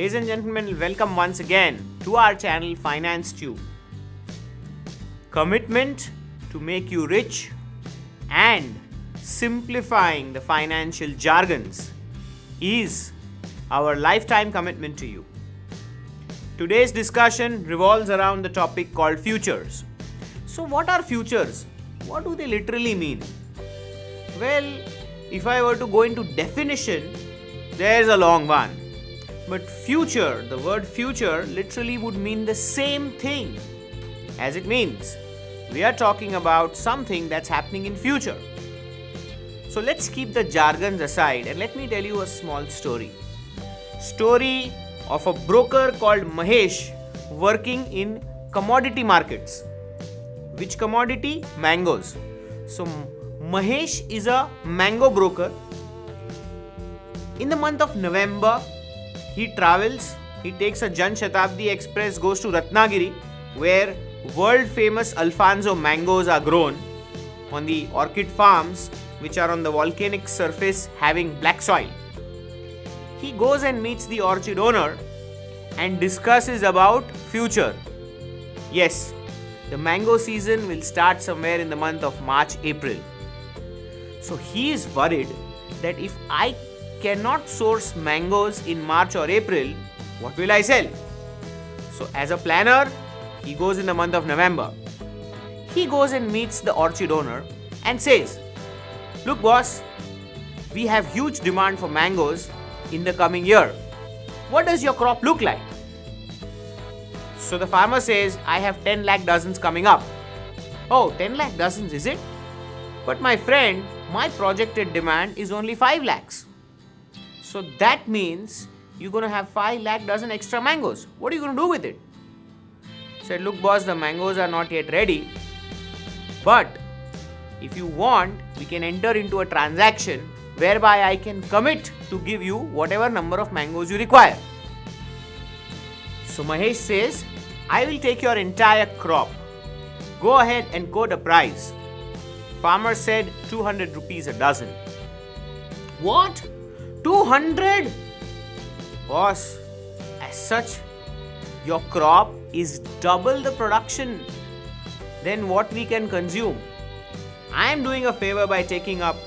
Ladies and gentlemen, welcome once again to our channel Finance Tube. Commitment to make you rich and simplifying the financial jargons is our lifetime commitment to you. Today's discussion revolves around the topic called futures. So what are futures? What do they literally mean? Well, if I were to go into definition, there's a long one. But future, the word future literally would mean the same thing as it means. We are talking about something that's happening in future. So let's keep the jargons aside and let me tell you a small story. Story of a broker called Mahesh working in commodity markets. Which commodity? Mangoes. So Mahesh is a mango broker. In the month of November, he travels, he takes a Jan Shatabdi Express, goes to Ratnagiri, where world famous Alfonso mangoes are grown on the orchid farms which are on the volcanic surface having black soil. He goes and meets the orchid owner and discusses about future. Yes, the mango season will start somewhere in the month of March, April. So he is worried that if I cannot source mangoes in March or April, what will I sell? So as a planner, he goes in the month of November. He goes and meets the orchid owner and says, "Look boss, we have huge demand for mangoes in the coming year. What does your crop look like?" So the farmer says, "I have 10 lakh dozens coming up." "Oh, 10 lakh dozens, is it? But my friend, my projected demand is only 5 lakhs. So that means you're going to have 5 lakh dozen extra mangoes. What are you going to do with it?" Said, "Look boss, the mangoes are not yet ready. But if you want, we can enter into a transaction whereby I can commit to give you whatever number of mangoes you require." So Mahesh says, "I will take your entire crop. Go ahead and quote a price." Farmer said 200 rupees a dozen. "What? 200? Boss, as such, your crop is double the production than what we can consume. I am doing a favor by taking up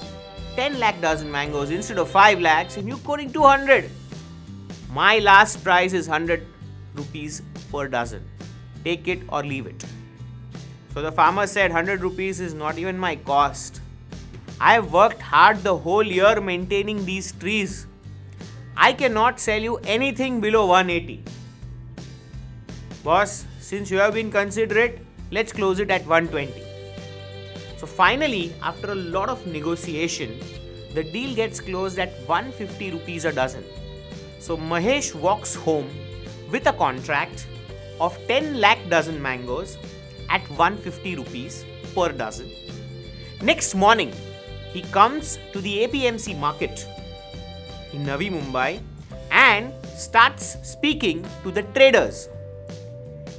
10 lakh dozen mangoes instead of 5 lakhs and you quoting 200. My last price is 100 rupees per dozen. Take it or leave it." So the farmer said, 100 rupees is not even my cost. I have worked hard the whole year maintaining these trees. I cannot sell you anything below 180. Boss, since you have been considerate, let's close it at 120. So finally, after a lot of negotiation, the deal gets closed at 150 rupees a dozen. So Mahesh walks home with a contract of 10 lakh dozen mangoes at 150 rupees per dozen. Next morning, he comes to the APMC market in Navi Mumbai and starts speaking to the traders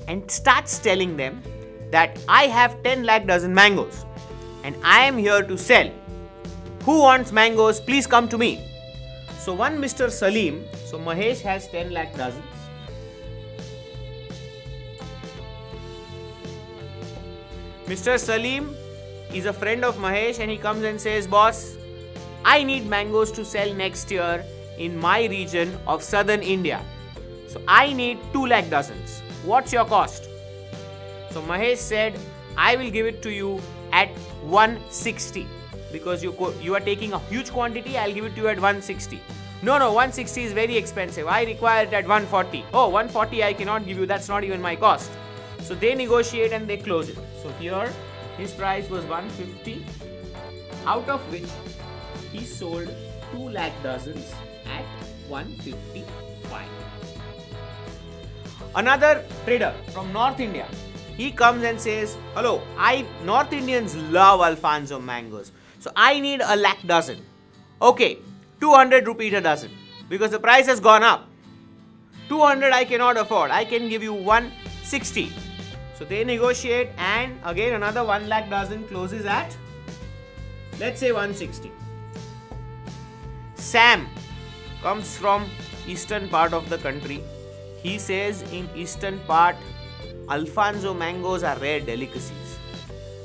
and starts telling them that I have 10 lakh dozen mangoes and I am here to sell. Who wants mangoes? Please come to me. So one Mr. Salim, so Mahesh has 10 lakh dozens. Mr. Salim is a friend of Mahesh and he comes and says, "Boss, I need mangoes to sell next year in my region of southern India. So I need 2 lakh dozens. What's your cost?" So Mahesh said, "I will give it to you at 160 because you are taking a huge quantity. I'll give it to you at 160. No, 160 is very expensive. I require it at 140. Oh, 140 I cannot give you. That's not even my cost." So they negotiate and they close it. So here his price was 150, out of which he sold 2 lakh dozens at 155. Another trader from North India, he comes and says, "Hello, North Indians love Alfonso mangoes. So I need a lakh dozen. Okay, 200 rupees a dozen because the price has gone up. 200 I cannot afford. I can give you 160. So they negotiate and again another 1 lakh dozen closes at, let's say 160. Sam comes from eastern part of the country. He says in eastern part, Alfonso mangoes are rare delicacies.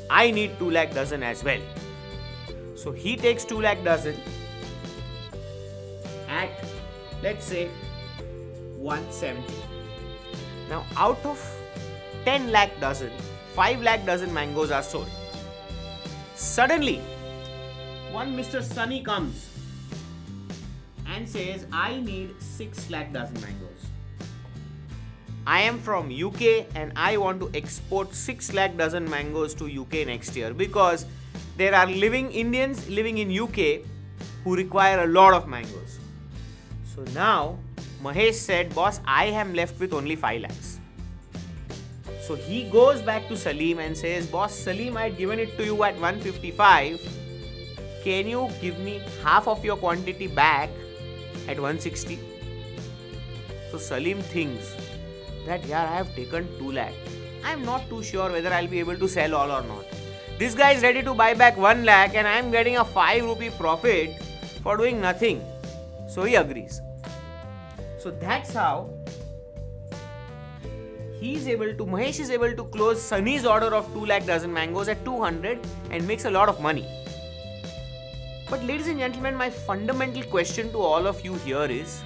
I need 2 lakh dozen as well. So he takes 2 lakh dozen at, let's say, 170. Now out of 10 lakh dozen, 5 lakh dozen mangoes are sold. Suddenly, one Mr. Sunny comes and says, I need 6 lakh dozen mangoes. I am from UK and I want to export 6 lakh dozen mangoes to UK next year because there are Indians living in UK who require a lot of mangoes. So now Mahesh said, boss, I am left with only 5 lakhs. So he goes back to Salim and says, boss, Salim, I had given it to you at 155. Can you give me half of your quantity back at 160? So Salim thinks that, yeah, I have taken 2 lakh. I am not too sure whether I'll be able to sell all or not. This guy is ready to buy back 1 lakh and I am getting a 5 rupee profit for doing nothing. So he agrees. So that's how Mahesh is able to close Sunny's order of 2 lakh dozen mangoes at 200 and makes a lot of money. But ladies and gentlemen, my fundamental question to all of you here is,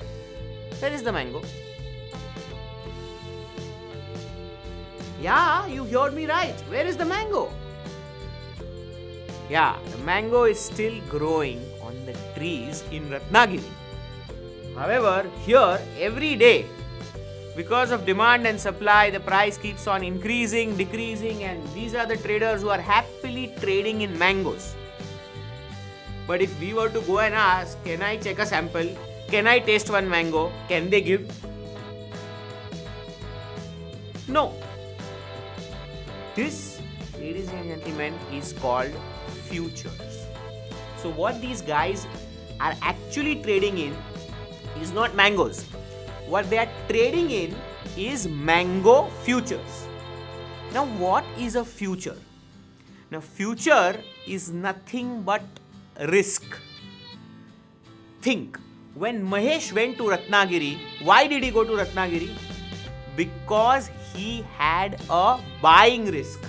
where is the mango? Yeah, you heard me right. Where is the mango? Yeah, the mango is still growing on the trees in Ratnagiri. However, here every day, because of demand and supply, the price keeps on increasing, decreasing, and these are the traders who are happily trading in mangoes. But if we were to go and ask, can I check a sample? Can I taste one mango? Can they give? No. This, ladies and gentlemen, is called futures. So what these guys are actually trading in is not mangoes. What they are trading in is mango futures. Now what is a future? Now future is nothing but risk. Think, when Mahesh went to Ratnagiri, why did he go to Ratnagiri? Because he had a buying risk.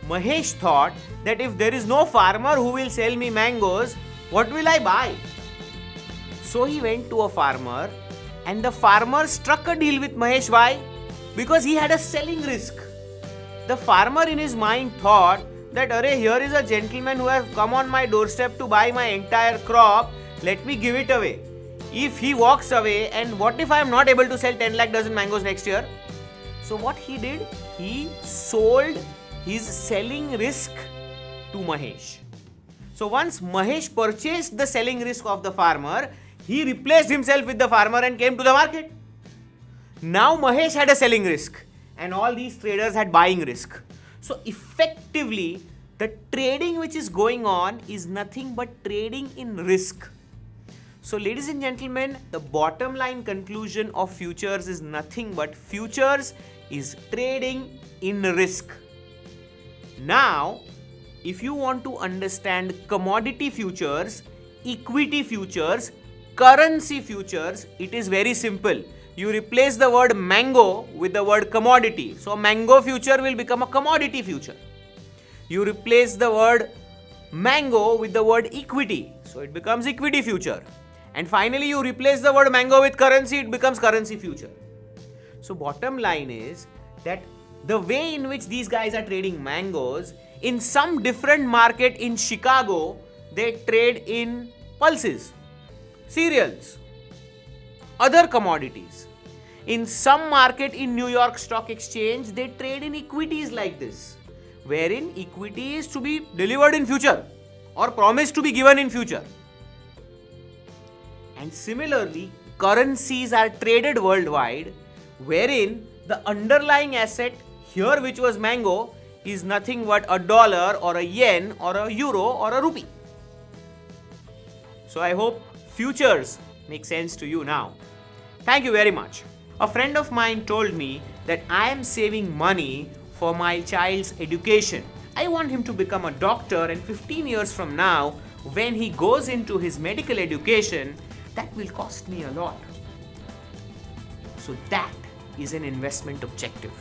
Mahesh thought that if there is no farmer who will sell me mangoes, what will I buy? So he went to a farmer and the farmer struck a deal with Mahesh. Why? Because he had a selling risk. The farmer in his mind thought that, arey, here is a gentleman who has come on my doorstep to buy my entire crop, let me give it away. If he walks away, and what if I am not able to sell 10 lakh dozen mangoes next year? So what he did, he sold his selling risk to Mahesh. So once Mahesh purchased the selling risk of the farmer, he replaced himself with the farmer and came to the market. Now Mahesh had a selling risk and all these traders had buying risk. So effectively, the trading which is going on is nothing but trading in risk. So ladies and gentlemen, the bottom line conclusion of futures is nothing but futures is trading in risk. Now, if you want to understand commodity futures, equity futures, currency futures, it is very simple. You replace the word mango with the word commodity. So mango future will become a commodity future. You replace the word mango with the word equity. So it becomes equity future. And finally you replace the word mango with currency, it becomes currency future. So bottom line is that the way in which these guys are trading mangoes, in some different market in Chicago, they trade in pulses, cereals, other commodities. In some market in New York Stock Exchange, they trade in equities like this, wherein equity is to be delivered in future or promised to be given in future. And similarly, currencies are traded worldwide, wherein the underlying asset here, which was mango, is nothing but a dollar or a yen or a euro or a rupee. So I hope futures make sense to you now. Thank you very much. A friend of mine told me that I am saving money for my child's education. I want him to become a doctor, and 15 years from now, when he goes into his medical education, that will cost me a lot. So that is an investment objective.